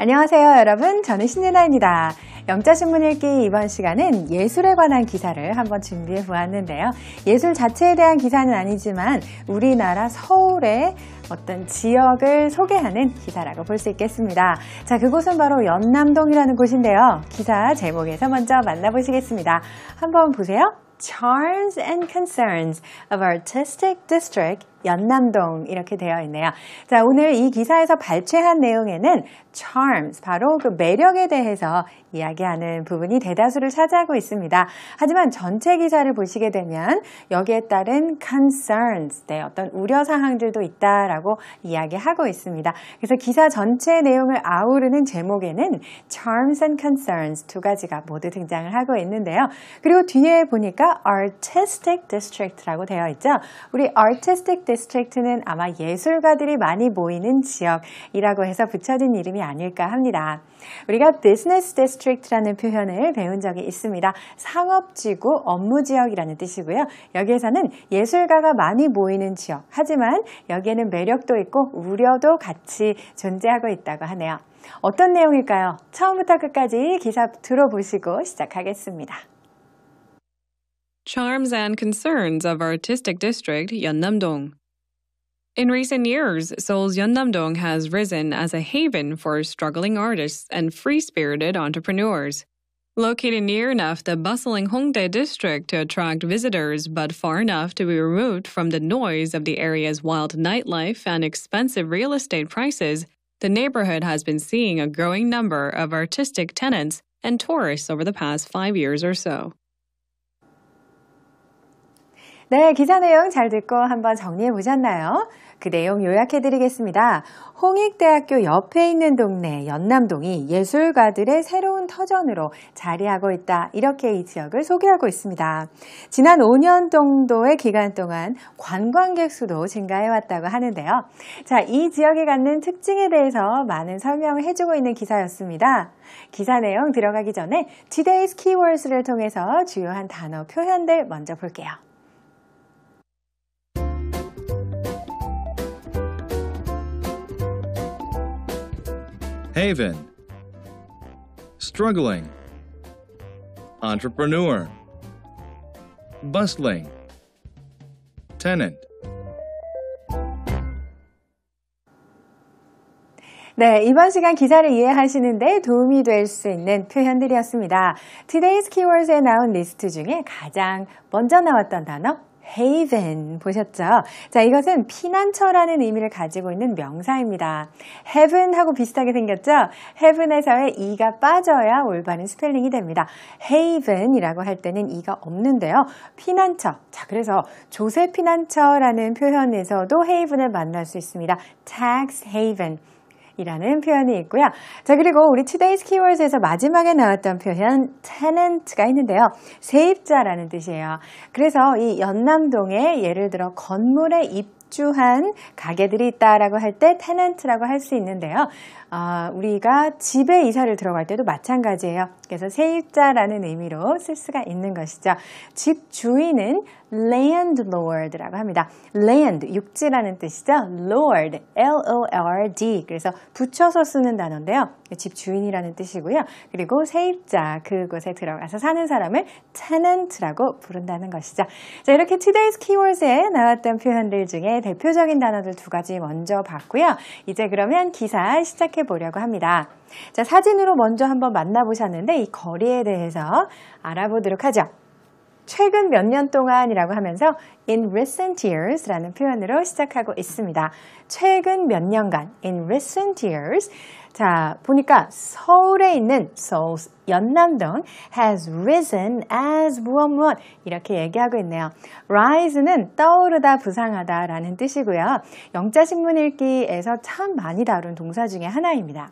안녕하세요, 여러분. 저는 신예나입니다. 영자신문 읽기 이번 시간은 예술에 관한 기사를 한번 준비해 보았는데요. 예술 자체에 대한 기사는 아니지만 우리나라 서울의 어떤 지역을 소개하는 기사라고 볼 수 있겠습니다. 자, 그곳은 바로 연남동이라는 곳인데요. 기사 제목에서 먼저 만나보시겠습니다. 한번 보세요. Charms and Concerns of Artistic District 연남동 이렇게 되어 있네요. 자, 오늘 이 기사에서 발췌한 내용에는 charms, 바로 그 매력에 대해서 이야기하는 부분이 대다수를 차지하고 있습니다. 하지만 전체 기사를 보시게 되면 여기에 따른 concerns, 어떤 우려사항들도 있다라고 이야기하고 있습니다. 그래서 기사 전체 내용을 아우르는 제목에는 charms and concerns 두 가지가 모두 등장을 하고 있는데요. 그리고 뒤에 보니까 artistic district라고 되어 있죠. 우리 artistic district는 아마 예술가들이 많이 모이는 지역이라고 해서 붙여진 이름이 아닐까 합니다. 우리가 business district라는 표현을 배운 적이 있습니다. 상업지구, 업무지역이라는 뜻이고요. 여기에서는 예술가가 많이 모이는 지역, 하지만 여기에는 매력도 있고 우려도 같이 존재하고 있다고 하네요. 어떤 내용일까요? 처음부터 끝까지 기사 들어보시고 시작하겠습니다. Charms and Concerns of Artistic District Yeonnam-dong. In recent years, Seoul's Yeonnam-dong has risen as a haven for struggling artists and free-spirited entrepreneurs. Located near enough the bustling Hongdae district to attract visitors, but far enough to be removed from the noise of the area's wild nightlife and expensive real estate prices, the neighborhood has been seeing a growing number of artistic tenants and tourists over the past 5 years or so. 네, 기사 내용 잘 듣고 한번 정리해 보셨나요? 그 내용 요약해드리겠습니다. 홍익대학교 옆에 있는 동네 연남동이 예술가들의 새로운 터전으로 자리하고 있다. 이렇게 이 지역을 소개하고 있습니다. 지난 5년 정도의 기간 동안 관광객 수도 증가해왔다고 하는데요. 자, 이 지역이 갖는 특징에 대해서 많은 설명을 해주고 있는 기사였습니다. 기사 내용 들어가기 전에 Today's Keywords를 통해서 주요한 단어 표현들 먼저 볼게요. Haven, struggling, entrepreneur, bustling, tenant. 네, 이번 시간 기사를 이해하시는데 도움이 될 수 있는 표현들이었습니다. Today's Keywords에 나온 리스트 중에 가장 먼저 나왔던 단어 haven 보셨죠? 자, 이것은 피난처라는 의미를 가지고 있는 명사입니다. heaven하고 비슷하게 생겼죠? heaven에서의 e가 빠져야 올바른 스펠링이 됩니다. haven이라고 할 때는 e가 없는데요. 피난처. 자, 그래서 조세 피난처라는 표현에서도 haven을 만날 수 있습니다. tax haven. 이라는 표현이 있고요. 자, 그리고 우리 Today's Keywords에서 마지막에 나왔던 표현 tenant가 있는데요. 세입자라는 뜻이에요. 그래서 이 연남동에 예를 들어 건물에 입주한 가게들이 있다라고 할 때 tenant라고 할 수 있는데요. 우리가 집에 이사를 들어갈 때도 마찬가지예요. 그래서 세입자라는 의미로 쓸 수가 있는 것이죠. 집 주인은 landlord라고 합니다. land, 육지라는 뜻이죠. lord, L-O-R-D. 그래서 붙여서 쓰는 단어인데요. 집 주인이라는 뜻이고요. 그리고 세입자, 그곳에 들어가서 사는 사람을 tenant라고 부른다는 것이죠. 자, 이렇게 Today's Keywords에 나왔던 표현들 중에 대표적인 단어들 두 가지 먼저 봤고요. 이제 그러면 기사 시작해 보려고 합니다. 자, 사진으로 먼저 한번 만나보셨는데 이 거리에 대해서 알아보도록 하죠. 최근 몇 년 동안이라고 하면서 in recent years라는 표현으로 시작하고 있습니다. 최근 몇 년간 in recent years. 자, 보니까 서울에 있는 Seoul's 연남동 has risen as 무엇 이렇게 얘기하고 있네요. rise는 떠오르다, 부상하다 라는 뜻이고요. 영자신문 읽기에서 참 많이 다룬 동사 중에 하나입니다.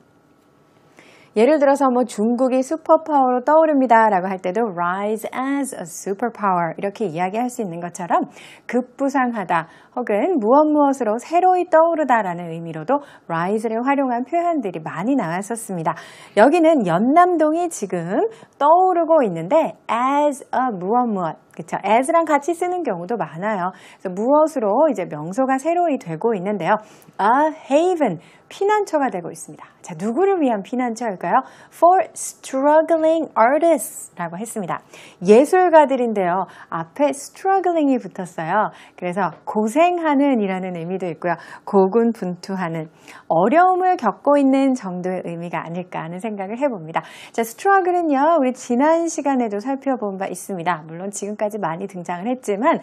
예를 들어서 뭐 중국이 슈퍼파워로 떠오릅니다 라고 할 때도 rise as a superpower 이렇게 이야기할 수 있는 것처럼 급부상하다 혹은 무엇으로 새로이 떠오르다라는 의미로도 rise를 활용한 표현들이 많이 나왔었습니다. 여기는 연남동이 지금 떠오르고 있는데 as a 무엇 그쵸? as랑 같이 쓰는 경우도 많아요. 그래서 무엇으로 이제 명소가 새로이 되고 있는데요. A haven, 피난처가 되고 있습니다. 자, 누구를 위한 피난처일까요? For struggling artists 라고 했습니다. 예술가들인데요. 앞에 struggling이 붙었어요. 그래서 고생하는 이라는 의미도 있고요. 고군분투하는, 어려움을 겪고 있는 정도의 의미가 아닐까 하는 생각을 해봅니다. 자, struggle은요, 우리 지난 시간에도 살펴본 바 있습니다. 물론 지금까지 많이 등장을 했지만,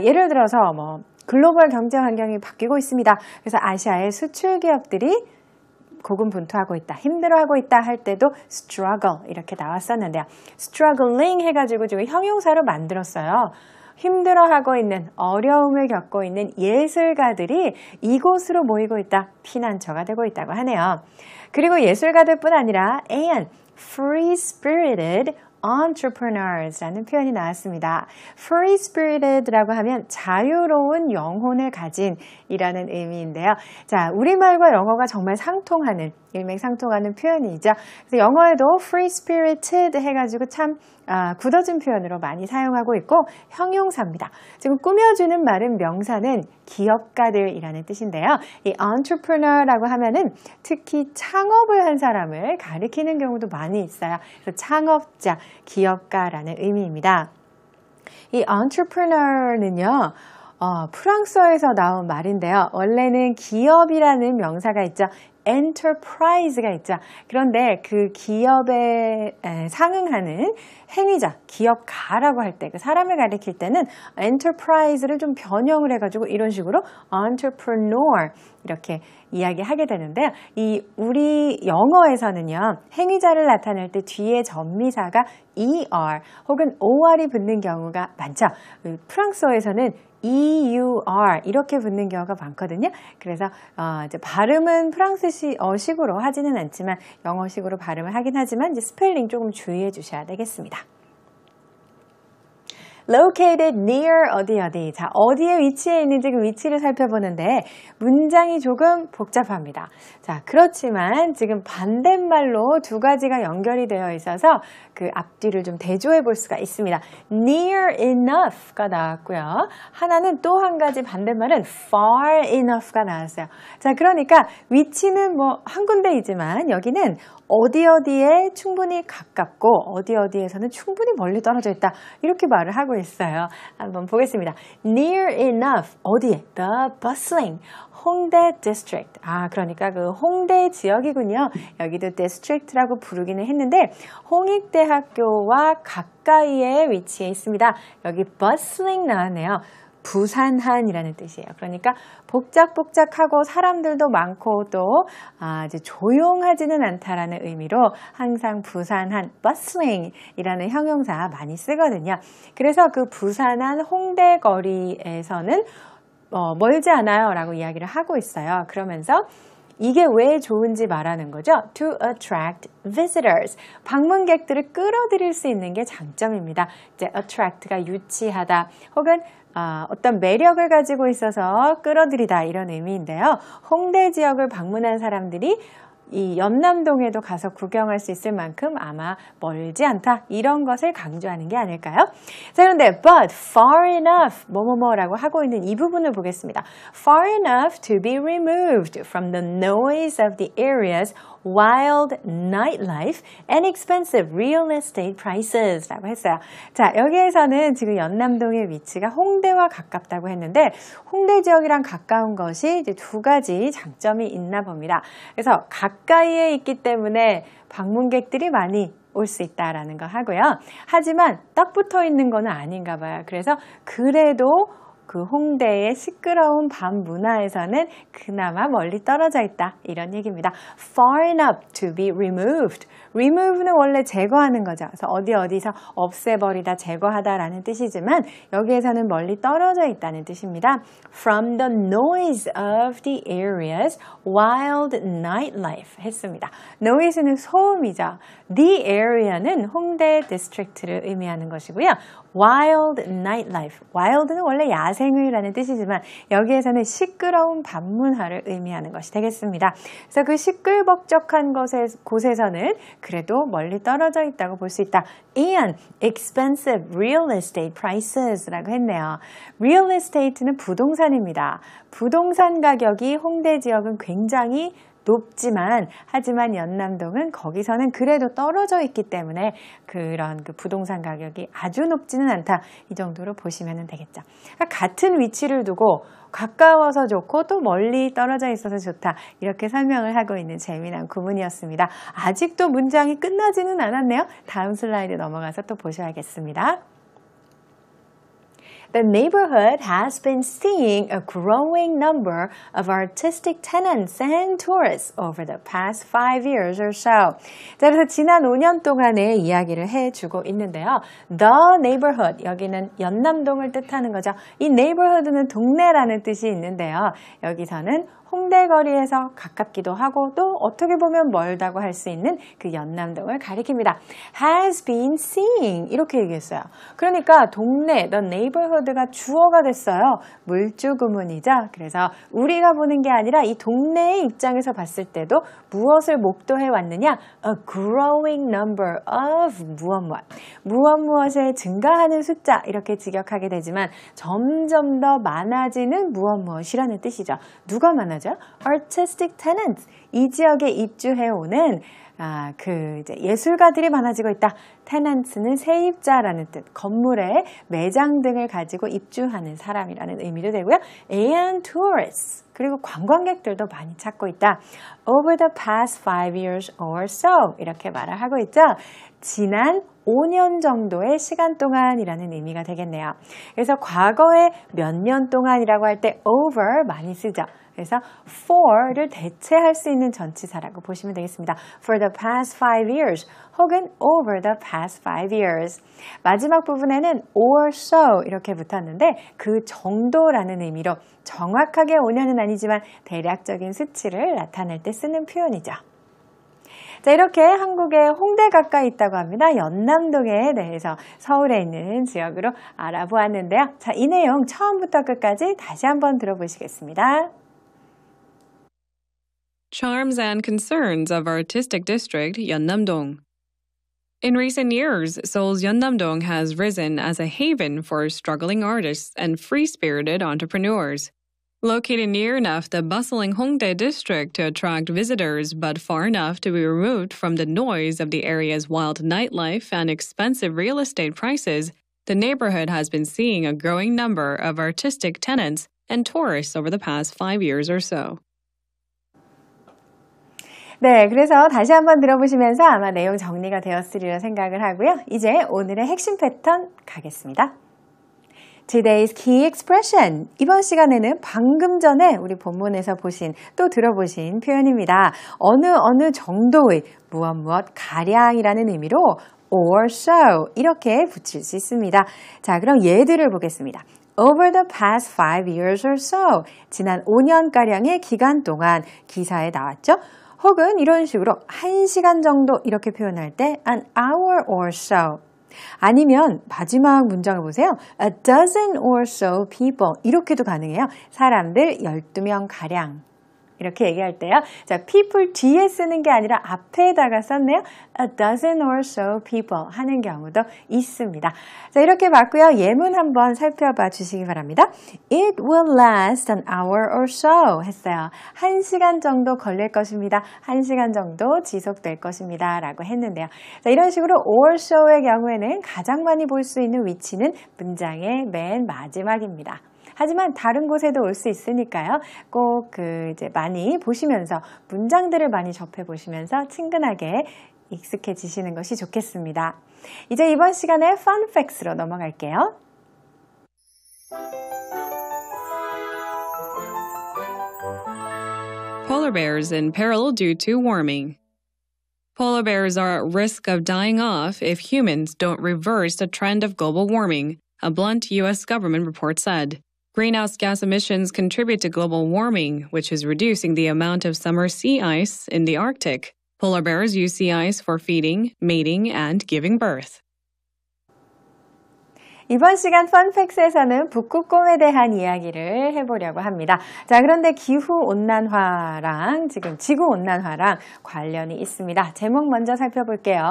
예를 들어서 글로벌 경제 환경이 바뀌고 있습니다. 그래서 아시아의 수출 기업들이 고군분투하고 있다, 힘들어하고 있다 할 때도 struggle 이렇게 나왔었는데요. struggling 해가지고 지금 형용사로 만들었어요. 힘들어하고 있는, 어려움을 겪고 있는 예술가들이 이곳으로 모이고 있다, 피난처가 되고 있다고 하네요. 그리고 예술가들뿐 아니라 and free-spirited entrepreneurs라는 표현이 나왔습니다. free-spirited라고 하면 자유로운 영혼을 가진 이라는 의미인데요. 자, 우리말과 영어가 정말 상통하는, 일맥상통하는 표현이죠. 그래서 영어에도 free-spirited 해가지고 참 굳어진 표현으로 많이 사용하고 있고 형용사입니다. 지금 꾸며주는 말은 명사는 기업가들이라는 뜻인데요. 이 entrepreneur라고 하면은 특히 창업을 한 사람을 가리키는 경우도 많이 있어요. 그래서 창업자, 기업가라는 의미입니다. 이 entrepreneur는요, 프랑스어에서 나온 말인데요. 원래는 기업이라는 명사가 있죠. enterprise가 있죠. 그런데 그 기업에 상응하는 행위자, 기업가라고 할 때, 그 사람을 가리킬 때는 enterprise를 좀 변형을 해가지고 이런 식으로 entrepreneur 이렇게 이야기하게 되는데요. 이 우리 영어에서는요, 행위자를 나타낼 때 뒤에 전미사가 er 혹은 or이 붙는 경우가 많죠. 프랑스어에서는 EUR 이렇게 붙는 경우가 많거든요. 그래서 이제 발음은 프랑스어식으로 하지는 않지만 영어식으로 발음을 하긴 하지만 이제 스펠링 조금 주의해 주셔야 되겠습니다. located near 어디. 자, 어디에 위치해 있는지 그 위치를 살펴보는데 문장이 조금 복잡합니다. 자, 그렇지만 지금 반대말로 두 가지가 연결이 되어 있어서 그 앞뒤를 좀 대조해 볼 수가 있습니다. near enough가 나왔고요. 하나는 또 한 가지 반대말은 far enough가 나왔어요. 자, 그러니까 위치는 한 군데이지만 여기는 어디에 충분히 가깝고 어디에서는 충분히 멀리 떨어져 있다. 이렇게 말을 하고 있어요. 한번 보겠습니다. Near enough. 어디에? The bustling 홍대 district. 그러니까 그 홍대 지역이군요. 여기도 district라고 부르기는 했는데 홍익대학교와 가까이에 위치해 있습니다. 여기 bustling 나왔네요. 부산한이라는 뜻이에요. 그러니까 복작복작하고 사람들도 많고 또 이제 조용하지는 않다라는 의미로 항상 부산한 bustling이라는 형용사 많이 쓰거든요. 그래서 그 부산한 홍대 거리에서는 멀지 않아요 라고 이야기를 하고 있어요. 그러면서 이게 왜 좋은지 말하는 거죠. To attract visitors. 방문객들을 끌어들일 수 있는 게 장점입니다. 이제 attract가 유치하다 혹은 어떤 매력을 가지고 있어서 끌어들이다 이런 의미인데요. 홍대 지역을 방문한 사람들이 이 연남동에도 가서 구경할 수 있을 만큼 아마 멀지 않다 이런 것을 강조하는 게 아닐까요? 자, 그런데 but far enough 뭐라고 하고 있는 이 부분을 보겠습니다. Far enough to be removed from the noise of the area's wild nightlife and expensive real estate prices 라고 했어요. 자, 여기에서는 지금 연남동의 위치가 홍대와 가깝다고 했는데 홍대 지역이랑 가까운 것이 이제 두 가지 장점이 있나 봅니다. 그래서 가까이에 있기 때문에 방문객들이 많이 올 수 있다라는 거 하고요. 하지만 딱 붙어 있는 거는 아닌가 봐요. 그래서 그래도 그 홍대의 시끄러운 밤 문화에서는 그나마 멀리 떨어져 있다. 이런 얘기입니다. Far enough to be removed. remove는 원래 제거하는 거죠. 그래서 어디서 없애버리다, 제거하다라는 뜻이지만 여기에서는 멀리 떨어져 있다는 뜻입니다. From the noise of the area's wild nightlife 했습니다. noise는 소음이죠. The area는 홍대 district를 의미하는 것이고요. wild nightlife. wild는 원래 야생의라는 뜻이지만 여기에서는 시끄러운 밤문화를 의미하는 것이 되겠습니다. 그래서 그 시끌벅적한 곳에서는 그래도 멀리 떨어져 있다고 볼 수 있다. And expensive real estate prices라고 했네요. real estate는 부동산입니다. 부동산 가격이 홍대 지역은 굉장히 높지만 하지만 연남동은 거기서는 그래도 떨어져 있기 때문에 그런 그 부동산 가격이 아주 높지는 않다. 이 정도로 보시면 되겠죠. 같은 위치를 두고 가까워서 좋고 또 멀리 떨어져 있어서 좋다. 이렇게 설명을 하고 있는 재미난 구문이었습니다. 아직도 문장이 끝나지는 않았네요. 다음 슬라이드 넘어가서 또 보셔야겠습니다. The neighborhood has been seeing a growing number of artistic tenants and tourists over the past 5 years or so. 자, 그래서 지난 5년 동안의 이야기를 해주고 있는데요. The neighborhood, 여기는 연남동을 뜻하는 거죠. 이 neighborhood는 동네라는 뜻이 있는데요. 여기서는 홍대 거리에서 가깝기도 하고 또 어떻게 보면 멀다고 할 수 있는 그 연남동을 가리킵니다. has been seeing 이렇게 얘기했어요. 그러니까 동네, the neighborhood가 주어가 됐어요. 물주구문이죠. 그래서 우리가 보는 게 아니라 이 동네의 입장에서 봤을 때도 무엇을 목도해 왔느냐? A growing number of 무엇에 증가하는 숫자 이렇게 직역하게 되지만 점점 더 많아지는 무엇이라는 뜻이죠. 누가 많아져? Artistic tenants. 이 지역에 입주해오는 이제 예술가들이 많아지고 있다. tenants는 세입자라는 뜻, 건물에 매장 등을 가지고 입주하는 사람이라는 의미도 되고요. And tourists. 그리고 관광객들도 많이 찾고 있다. Over the past 5 years or so. 이렇게 말을 하고 있죠. 지난 5년 정도의 시간 동안이라는 의미가 되겠네요. 그래서 과거에 몇 년 동안이라고 할 때 over 많이 쓰죠. 그래서 for를 대체할 수 있는 전치사라고 보시면 되겠습니다. For the past 5 years 혹은 over the past 5 years. 마지막 부분에는 or so 이렇게 붙었는데 그 정도라는 의미로 정확하게 5년은 아니지만 대략적인 수치를 나타낼 때 쓰는 표현이죠. 자, 이렇게 한국의 홍대 가까이 있다고 합니다. 연남동에 대해서 서울에 있는 지역으로 알아보았는데요. 자, 이 내용 처음부터 끝까지 다시 한번 들어보시겠습니다. Charms and concerns of artistic district Yeonnam-dong. In recent years, Seoul's Yeonnam-dong has risen as a haven for struggling artists and free-spirited entrepreneurs. Located near enough the bustling Hongdae district to attract visitors, but far enough to be removed from the noise of the area's wild nightlife and expensive real estate prices, the neighborhood has been seeing a growing number of artistic tenants and tourists over the past 5 years or so. 네, 그래서 다시 한번 들어보시면서 아마 내용 정리가 되었으리라 생각을 하고요. 이제 오늘의 핵심 패턴 가겠습니다. Today's key expression. 이번 시간에는 방금 전에 우리 본문에서 보신 또 들어보신 표현입니다. 어느 정도의 무엇 가량이라는 의미로 or so 이렇게 붙일 수 있습니다. 자, 그럼 예들을 보겠습니다. Over the past 5 years or so. 지난 5년가량의 기간 동안 기사에 나왔죠. 혹은 이런 식으로 1시간 정도 이렇게 표현할 때 an hour or so. 아니면 마지막 문장을 보세요. A dozen or so people. 이렇게도 가능해요. 사람들 12명 가량. 이렇게 얘기할 때요. 자, people 뒤에 쓰는 게 아니라 앞에다가 썼네요. A dozen or so people 하는 경우도 있습니다. 자, 이렇게 봤고요. 예문 한번 살펴봐 주시기 바랍니다. It will last an hour or so 했어요. 1시간 정도 걸릴 것입니다. 1시간 정도 지속될 것입니다. 라고 했는데요. 자, 이런 식으로 or so의 경우에는 가장 많이 볼 수 있는 위치는 문장의 맨 마지막입니다. 하지만 다른 곳에도 올 수 있으니까요. 꼭 이제 많이 보시면서 문장들을 많이 접해 보시면서 친근하게 익숙해지시는 것이 좋겠습니다. 이제 이번 시간에 Fun Facts로 넘어갈게요. polar bears in peril due to warming. Polar bears are at risk of dying off if humans don't reverse the trend of global warming, a blunt U.S. government report said. Greenhouse gas emissions contribute to global warming, which is reducing the amount of summer sea ice in the Arctic. Polar bears use sea ice for feeding, mating, and giving birth. 이번 시간 펀팩스에서는 북극곰에 대한 이야기를 해보려고 합니다. 자, 그런데 기후온난화랑 지금 지구온난화랑 관련이 있습니다. 제목 먼저 살펴볼게요.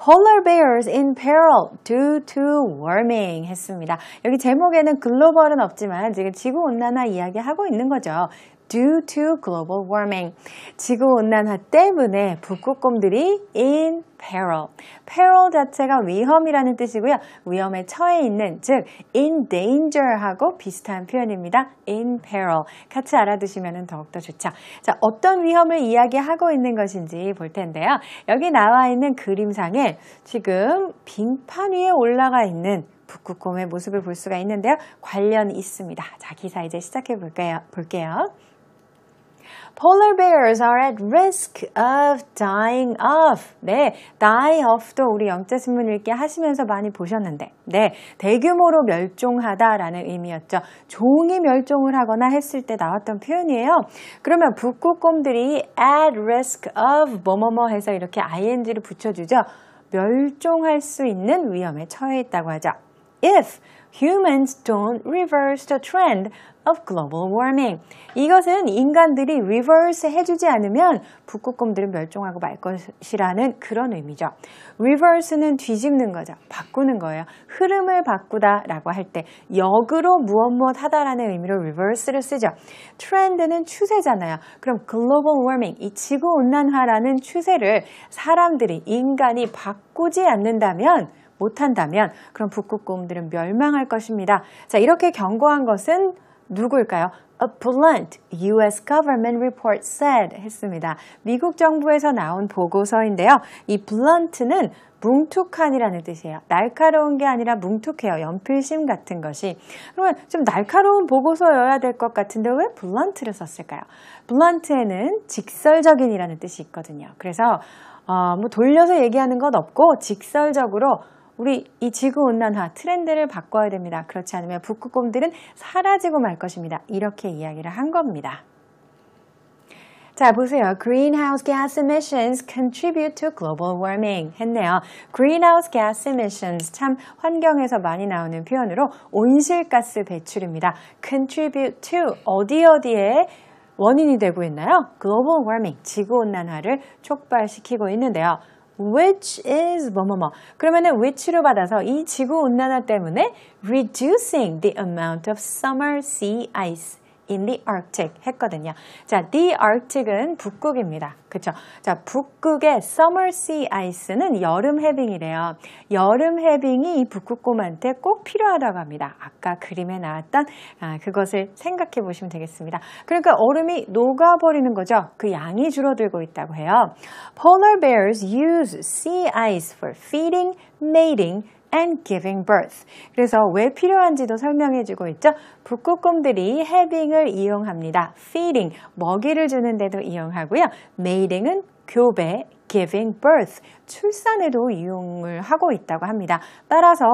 Polar bears in peril due to warming 했습니다. 여기 제목에는 글로벌은 없지만 지금 지구온난화 이야기하고 있는 거죠. Due to global warming. 지구온난화 때문에 북극곰들이 in peril. peril 자체가 위험이라는 뜻이고요. 위험에 처해 있는, 즉 in danger하고 비슷한 표현입니다. in peril. 같이 알아두시면 더욱더 좋죠. 자, 어떤 위험을 이야기하고 있는 것인지 볼 텐데요. 여기 나와 있는 그림상에 지금 빙판 위에 올라가 있는 북극곰의 모습을 볼 수가 있는데요. 관련이 있습니다. 자, 기사 이제 시작해 볼게요. Polar bears are at risk of dying off. 네, die off도 우리 영자신문 읽기 하시면서 많이 보셨는데, 네, 대규모로 멸종하다라는 의미였죠. 종이 멸종을 하거나 했을 때 나왔던 표현이에요. 그러면 북극곰들이 at risk of 뭐뭐뭐 해서 이렇게 ing를 붙여주죠. 멸종할 수 있는 위험에 처해 있다고 하죠. If humans don't reverse the trend of global warming. 이것은 인간들이 reverse 해주지 않으면 북극곰들은 멸종하고 말 것이라는 그런 의미죠. reverse는 뒤집는 거죠. 바꾸는 거예요. 흐름을 바꾸다라고 할 때 역으로 무엇 하다라는 의미로 reverse를 쓰죠. trend는 추세잖아요. 그럼 global warming, 이 지구온난화라는 추세를 사람들이, 인간이 바꾸지 않는다면, 못한다면 그럼 북극곰들은 멸망할 것입니다. 자, 이렇게 경고한 것은 누구일까요? A blunt U.S. government report said 했습니다. 미국 정부에서 나온 보고서인데요. 이 blunt는 뭉툭한이라는 뜻이에요. 날카로운 게 아니라 뭉툭해요. 연필심 같은 것이. 그러면 좀 날카로운 보고서여야 될 것 같은데 왜 blunt를 썼을까요? blunt에는 직설적인이라는 뜻이 있거든요. 그래서 뭐 돌려서 얘기하는 건 없고 직설적으로 우리 이 지구온난화 트렌드를 바꿔야 됩니다. 그렇지 않으면 북극곰들은 사라지고 말 것입니다. 이렇게 이야기를 한 겁니다. 자, 보세요. Greenhouse gas emissions contribute to global warming 했네요. Greenhouse gas emissions, 참 환경에서 많이 나오는 표현으로 온실가스 배출입니다. Contribute to, 어디에 원인이 되고 있나요? Global warming, 지구온난화를 촉발시키고 있는데요. Which is 뭐뭐뭐. 그러면은 which로 받아서 이 지구온난화 때문에 reducing the amount of summer sea ice in the Arctic 했거든요. 자, the Arctic은 북극입니다. 그쵸? 자, 북극의 summer sea ice는 여름 해빙이래요. 여름 해빙이 이 북극곰한테 꼭 필요하다고 합니다. 아까 그림에 나왔던 그것을 생각해 보시면 되겠습니다. 그러니까 얼음이 녹아버리는 거죠. 그 양이 줄어들고 있다고 해요. Polar bears use sea ice for feeding, mating, and giving birth. 그래서 왜 필요한지도 설명해주고 있죠. 북극곰들이 해빙을 이용합니다. feeding, 먹이를 주는 데도 이용하고요. mating은 교배, giving birth, 출산에도 이용을 하고 있다고 합니다. 따라서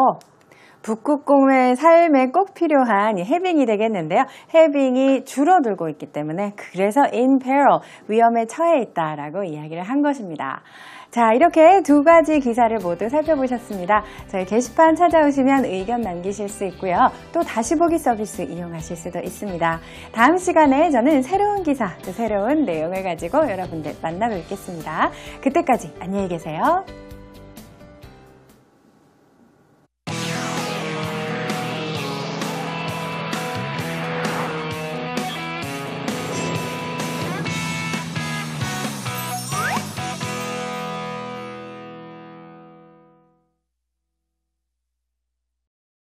북극곰의 삶에 꼭 필요한 해빙이 되겠는데요. 해빙이 줄어들고 있기 때문에 그래서 in peril, 위험에 처해 있다라고 이야기를 한 것입니다. 자, 이렇게 두 가지 기사를 모두 살펴보셨습니다. 저희 게시판 찾아오시면 의견 남기실 수 있고요. 또 다시 보기 서비스 이용하실 수도 있습니다. 다음 시간에 저는 새로운 기사, 또 새로운 내용을 가지고 여러분들 만나 뵙겠습니다. 그때까지 안녕히 계세요.